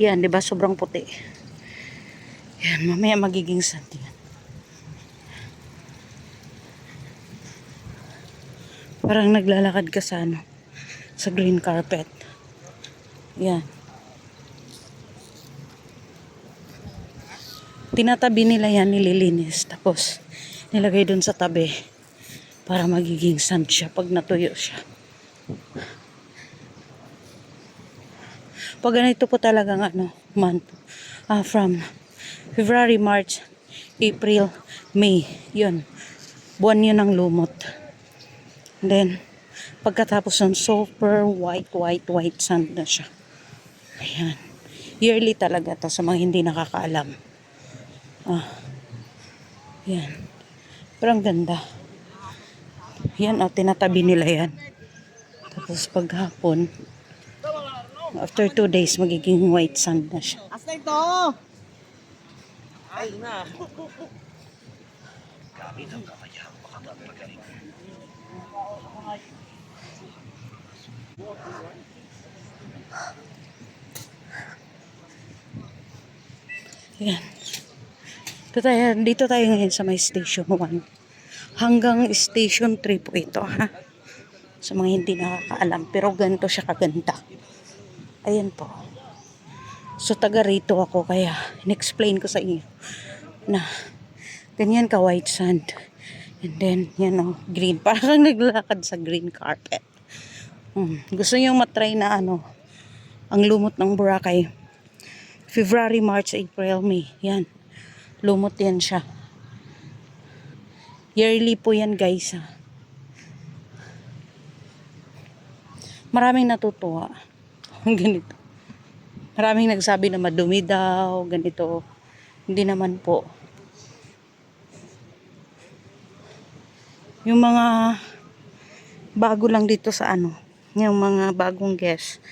Yan, di ba? Sobrang puti. Yan, mamaya magiging sand yan. Parang naglalakad ka sa ano, sa green carpet. Yan. Tinatabi nila yan, nililinis. Tapos, nilagay dun sa tabi para magiging sand siya pag natuyo siya. Pag ganito po talagang ano, month, from February, March, April, May, yun. Buwan yun ng lumot. And then, pagkatapos ng super white sand na siya. Ayan. Yearly talaga to sa mga hindi nakakaalam. Yan. Pero ang ganda. Yan, tinatabi nila yan. Tapos paghapon, after 2 days, magiging white sand na siya. Asa ito? Ay na. Yan. Dito tayo ngayon sa may station 1. Hanggang station 3 po ito, ha? Sa mga hindi nakakaalam. Pero ganito siya kaganda. Ayan po. So, taga rito ako. Kaya, in-explain ko sa inyo na ganyan ka white sand. And then, yan o, green. Parang naglalakad sa green carpet. Gusto nyo matry na ano, ang lumot ng Boracay. February, March, April, May. Yan. Lumot yan siya. Yearly po yan, guys. Maraming natutuwa. Ganito. Maraming nagsabi na madumi daw, ganito. Hindi naman po. Yung mga bago lang dito sa ano, yung mga bagong guests,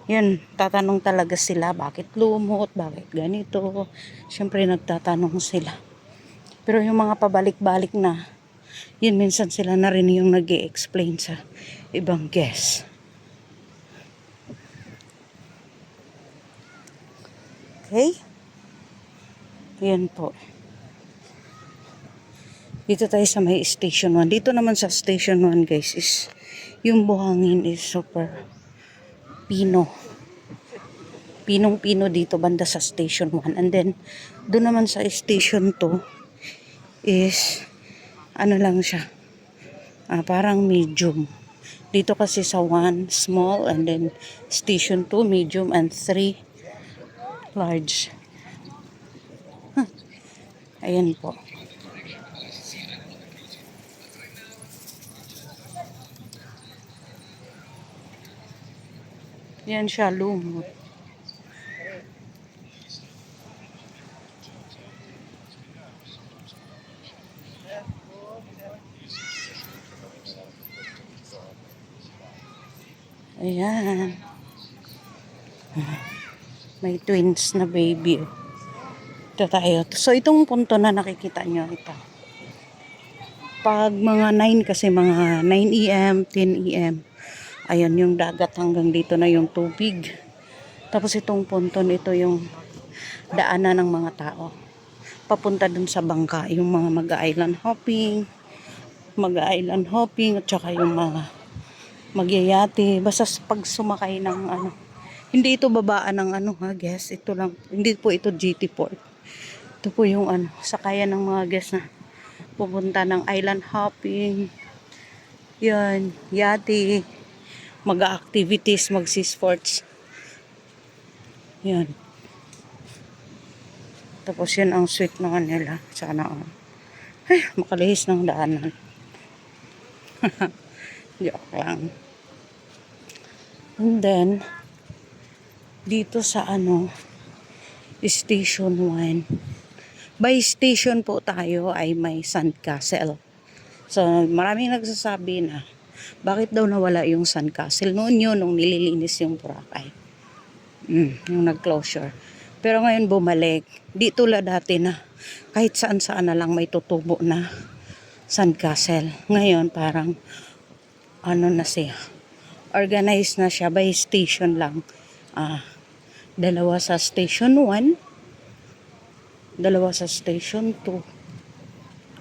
yan, tatanong talaga sila, bakit lumot, bakit ganito. Siyempre nagtatanong sila. Pero yung mga pabalik-balik na, yun minsan sila na rin yung nag-i-explain sa ibang guests. Okay? Yan po. Dito tayo sa may station 1. Dito naman sa station 1, guys, is yung buhangin is super pino. Pinong-pino dito banda sa station 1. And then, doon naman sa station 2 is ano lang siya. Parang medium. Dito kasi sa 1, small, and then station 2, medium, and 3, large. Ayan po. Yan siya, lumot. Ayan. May twins na baby. Ito tayo. So, itong punto na nakikita nyo, ito. Pag mga 9 kasi, mga 9 AM, 10 AM, ayan yung dagat hanggang dito na yung tubig. Tapos itong punto nito yung daanan ng mga tao. Papunta dun sa bangka, yung mga mag-island hopping, at saka yung mga magyayati. Basta pag sumakay ng ano, hindi ito babaan ng ano ha, guys. Ito lang, hindi po ito GT Port. Ito po yung ano, sakayan ng mga guests na pupunta ng island hopping. Yan, yati, mag-activities, magsi-sports. Yan. Tapos yun ang sweet na kanila. Sana ay, makalihis ng daanan. Joke lang. And then, dito sa ano, station 1. By station po tayo ay may sandcastle. So, maraming nagsasabi na, bakit daw nawala yung sandcastle? Noon yun, nung nililinis yung Boracay. Yung nag-closure. Pero ngayon bumalik. Di tulad dati na kahit saan-saan na lang may tutubo na sandcastle. Ngayon parang ano na siya, organized na siya by station lang. Dalawa sa Station 1. Dalawa sa Station 2.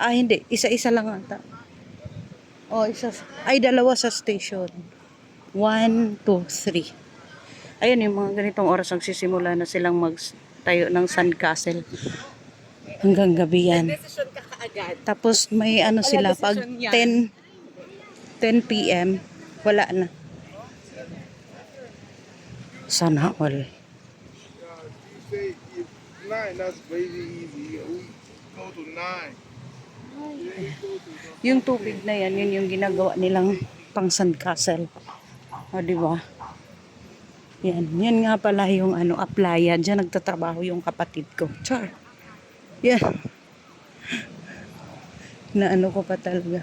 Ah, hindi. Isa-isa lang ata. Oh, dalawa sa Station 1, 2, 3. Ayun, yung mga ganitong oras nagsisimula na silang magtayo ng sandcastle. Hanggang gabi yan. Tapos may ano sila, pag 10 p.m., wala na. Sana all. Say if 9, that's very easy. We go to 9. Yung tubig na yan, yun yung ginagawa nilang pang sandcastle. O, diba? Yan nga pala yung applyan. Diyan nagtatrabaho yung kapatid ko. Char. Yan. Na ko pa talaga.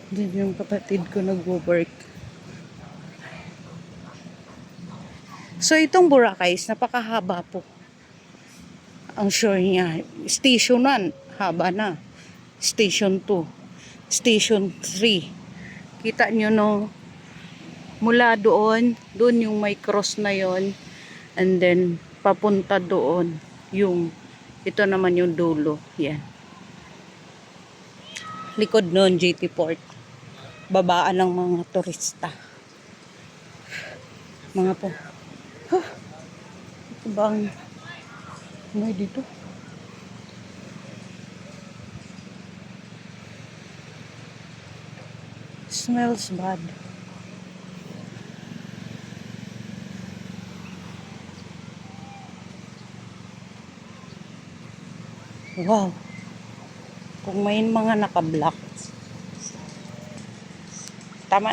Diyan yung kapatid ko nagwo-work. So, itong Boracay is napakahaba po. Ang shore niya. Station 1, haba na. Station 2. Station 3. Kita nyo no, mula doon yung may cross na yon, and then papunta doon yung ito naman yung dulo. Yan. Likod noon JT Port. Babaan ng mga turista. Mga po. Huh. Ito bang may dito? Smells bad. Wow. Kung may mga naka-block. Tama.